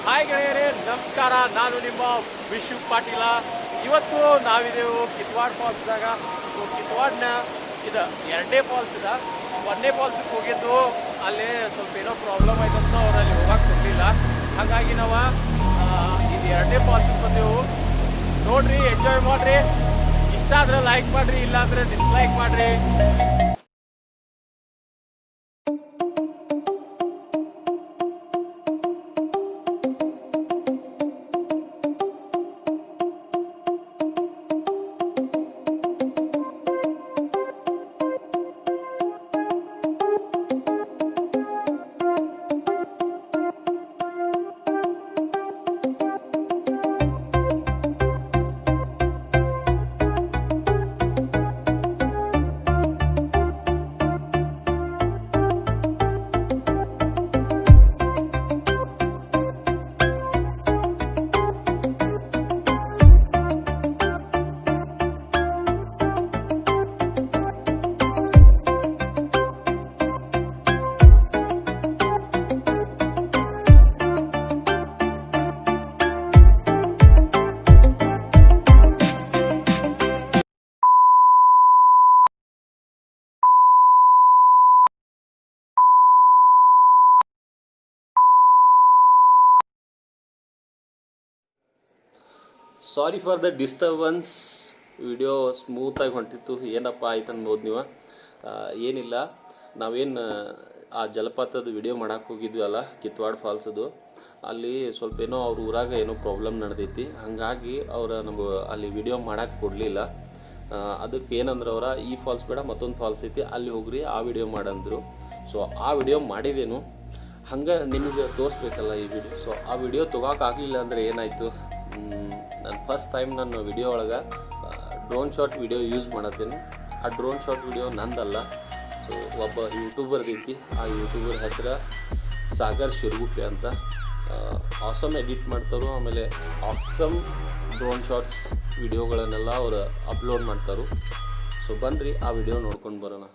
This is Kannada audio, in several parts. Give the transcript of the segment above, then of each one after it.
ಹಾಯ್ ಗೆಳೆಯರೇ, ನಮಸ್ಕಾರ. ನಾನು ನಿಮ್ಮ ವಿಶು ಪಾಟೀಲ. ಇವತ್ತು ನಾವಿದೆವು ಕಿತ್ವಾಡ್ ಫಾಲ್ಸ್ದಾಗ. ಕಿತ್ವಾಡ್ನ ಇದು 2ನೇ ಫಾಲ್ಸ್ ಇದೆ. 1ನೇ ಫಾಲ್ಸ್ಗೆ ಹೋಗಿದ್ದು ಅಲ್ಲಿ ಸ್ವಲ್ಪ ಏನೋ ಪ್ರಾಬ್ಲಮ್ ಆಯ್ತಂತ ಅವ್ರು ಅಲ್ಲಿ ಹೋಗಕ್ಕೆ ಕೊಡಲಿಲ್ಲ. ಹಾಗಾಗಿ ನಾವು ಇದು 2ನೇ ಫಾಲ್ಸ್ಗೆ ಬಂದೆವು. ನೋಡ್ರಿ, ಎಂಜಾಯ್ ಮಾಡಿರಿ. ಇಷ್ಟ ಆದರೆ ಲೈಕ್ ಮಾಡಿರಿ, ಇಲ್ಲಾಂದರೆ ಡಿಸ್ಲೈಕ್ ಮಾಡಿರಿ. Sorry for the disturbance. Video ಸ್ಮೂತಾಗಿ ಹೊಂಟಿತ್ತು. ಏನಪ್ಪ ಆಯ್ತು ಅನ್ಬೋದು ನೀವು. ಏನಿಲ್ಲ, ನಾವೇನು ಆ ಜಲಪಾತದ ವಿಡಿಯೋ ಮಾಡಕ್ಕೆ ಹೋಗಿದ್ವಿ ಅಲ್ಲ, ಕಿತ್ವಾಡ್ ಫಾಲ್ಸದು. ಅಲ್ಲಿ ಸ್ವಲ್ಪ ಏನೋ ಅವ್ರ ಊರಾಗ ಏನೋ ಪ್ರಾಬ್ಲಮ್ ನಡೆದೈತಿ. ಹಾಗಾಗಿ ನಮಗೆ ಅಲ್ಲಿ ವಿಡಿಯೋ ಮಾಡಕ್ಕೆ ಕೊಡಲಿಲ್ಲ. ಅದಕ್ಕೆ ಏನಂದ್ರೆ ಈ ಫಾಲ್ಸ್ ಬೇಡ, ಮತ್ತೊಂದು ಫಾಲ್ಸ್ ಐತಿ, ಅಲ್ಲಿ ಹೋಗ್ರಿ, ಆ ವಿಡಿಯೋ ಮಾಡಂದರು. ಸೊ ಆ ವಿಡಿಯೋ ಮಾಡಿದೇನು, ಹಂಗೆ ನಿಮಗೆ ತೋರಿಸ್ಬೇಕಲ್ಲ ಈ ವಿಡಿಯೋ. ಸೊ ಆ ವಿಡಿಯೋ ತೊಗೋಕ್ಕಾಗಲಿಲ್ಲ ಅಂದರೆ ಏನಾಯಿತು, ನಾನು ಫಸ್ಟ್ ಟೈಮ್ ನನ್ನ ವಿಡಿಯೋ ಒಳಗೆ ಡ್ರೋನ್ ಶಾಟ್ ವಿಡಿಯೋ ಯೂಸ್ ಮಾಡತ್ತೇನೆ. ಆ ಡ್ರೋನ್ ಶಾಟ್ ವಿಡಿಯೋ ನಂದಲ್ಲ. ಸೊ ಒಬ್ಬ ಯೂಟ್ಯೂಬರ್ದೈತಿ. ಆ ಯೂಟ್ಯೂಬರ್ ಹೆಸರು ಸಾಗರ್ ಶಿರ್ಗುಪ್ಪೆ ಅಂತ. ಆಸಮ್ ಎಡಿಟ್ ಮಾಡ್ತಾರೋ, ಆಮೇಲೆ ಆಸಮ್ ಡ್ರೋನ್ ಶಾಟ್ಸ್ ವಿಡಿಯೋಗಳನ್ನೆಲ್ಲ ಅವರು ಅಪ್ಲೋಡ್ ಮಾಡ್ತಾರೆ. ಸೊ ಬನ್ನಿರಿ, ಆ ವಿಡಿಯೋ ನೋಡ್ಕೊಂಡು ಬರೋಣ.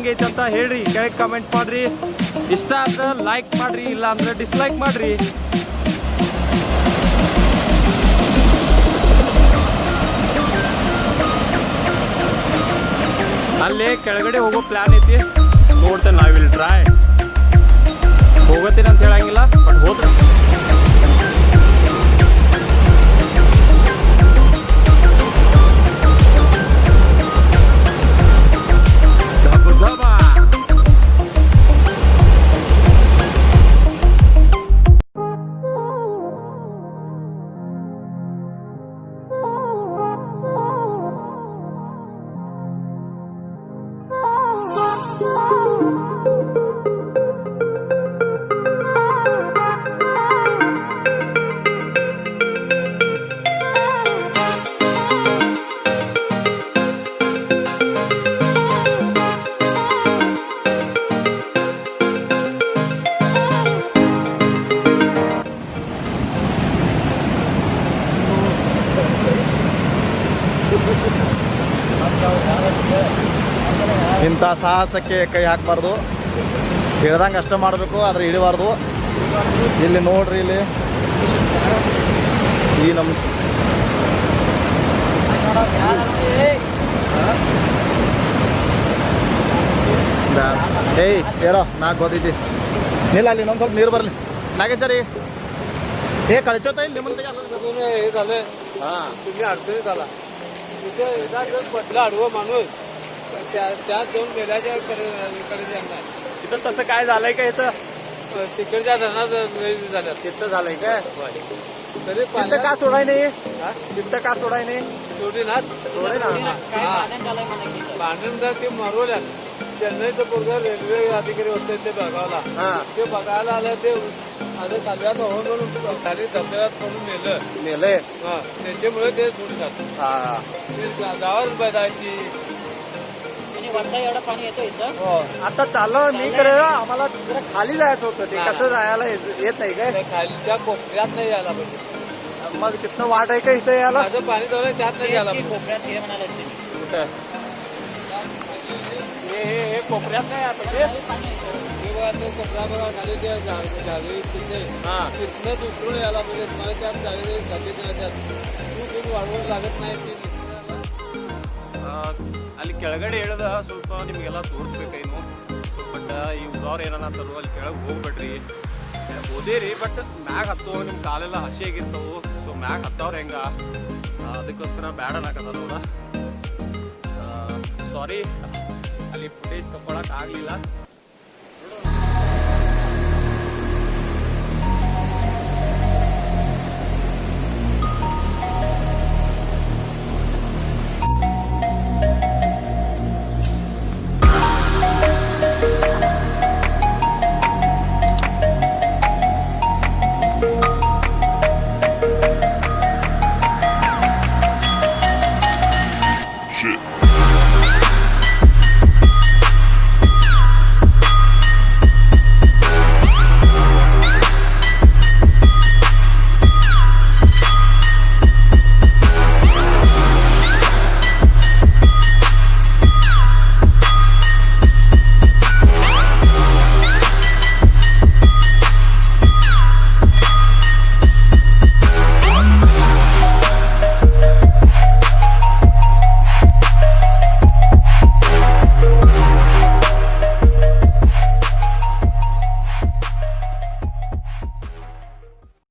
ಹೆಂಗೈತೆ ಅಂತ ಹೇಳ್ರಿ, ಕೆಳಗೆ ಕಮೆಂಟ್ ಮಾಡ್ರಿ. ಇಷ್ಟ ಆದ್ರೆ ಲೈಕ್ ಮಾಡ್ರಿ, ಇಲ್ಲ ಅಂದ್ರೆ ಡಿಸ್ಲೈಕ್ ಮಾಡ್ರಿ. ಅಲ್ಲಿ ಕೆಳಗಡೆ ಹೋಗೋ ಪ್ಲಾನ್ ಐತಿ, ನೋಡ್ತೇನೆ. I will try. ಹೋಗತ್ತೀನಿ ಅಂತ ಹೇಳಂಗಿಲ್ಲ, ಬಟ್ ಹೋದ್ರೆ ಇಂಥ ಸಾಹಸಕ್ಕೆ ಕೈ ಹಾಕಬಾರ್ದು. ಹೇಳ್ದಂಗೆ ಅಷ್ಟೇ ಮಾಡಬೇಕು, ಆದರೆ ಇಳಿಬಾರ್ದು. ಇಲ್ಲಿ ನೋಡ್ರಿ, ಇಲ್ಲಿ ಈ ನಮ್ಮ ಏಯ್ ಏನೋ ನಾಲ್ಕು ಗೊತ್ತೈತಿ. ಇಲ್ಲ ಅಲ್ಲಿ ಇನ್ನೊಂದು ಸ್ವಲ್ಪ ನೀರು ಬರಲಿ. नागेचारी हे कळचोत येईल निमंत हे झालं. हां तुम्ही अडचणीत झाला तिथे एकदा जर पडला आडवं माणूस त्या दोन मेल्याच्या कडे जाणार. तिथं तसं काय झालंय का इथं तिकडच्या धरणात झालं तिथं झालंय काय तरी तिथं का सोडाय नाही तिथं का सोडाय नाही सोडे ना सोडे ना भांडण जर ते मारवल्या चेन्नईचं पोरग रेल्वे अधिकारी होते ते बघायला ते बघायला आलं ते आता कालव्यात होऊन म्हणून खाली धबधब्यात पडून नेलंय त्याच्यामुळे ते सोडतात गावात बघायची एवढं पाणी येतो इथं. आता चाललं नाही कर आम्हाला जरा खाली जायचं होतं ते कसं जायला येत नाही काय खालीच्या कोपऱ्यात नाही यायला पाहिजे. मग तिथनं वाट आहे का इथं यायला माझं पाणी जवळ त्यात नाही यायला कोपऱ्यात हे म्हणाले कुठं हे कोपऱ्यात नाही आता ते कोपरा बघा खाली ते झाली तिथे तिथनंच उतरून यायला पाहिजे. मला त्यात झाली त्यात तुम्ही वाढवून लागत नाही. ಅಲ್ಲಿ ಕೆಳಗಡೆ ಇಳಿದ ಸ್ವಲ್ಪ ನಿಮಗೆಲ್ಲ ತೋರಿಸ್ಬೇಕೇನು ಬಟ್ ಈ ಊರವ್ರು ಏನನ್ನತ್ತಾರು ಅಲ್ಲಿ ಕೆಳಗೆ ಹೋಗ್ಬೇಡ್ರಿ ಓದೇರಿ ಬಟ್ ಮ್ಯಾಗ ಹತ್ತೋ ನಿಮ್ಮ ಕಾಲೆಲ್ಲ ಹಸಿಯಾಗಿರ್ತವು ಸೊ ಮ್ಯಾಗ ಹತ್ತವ್ರು ಹೆಂಗ ಅದಕ್ಕೋಸ್ಕರ ಬ್ಯಾಡ ಅನ್ನಕತ್ತಾರ ಸಾರಿ ಅಲ್ಲಿ ಫುಟೇಜ್ ತಗೊಳಕ್ ಆಗಲಿಲ್ಲ.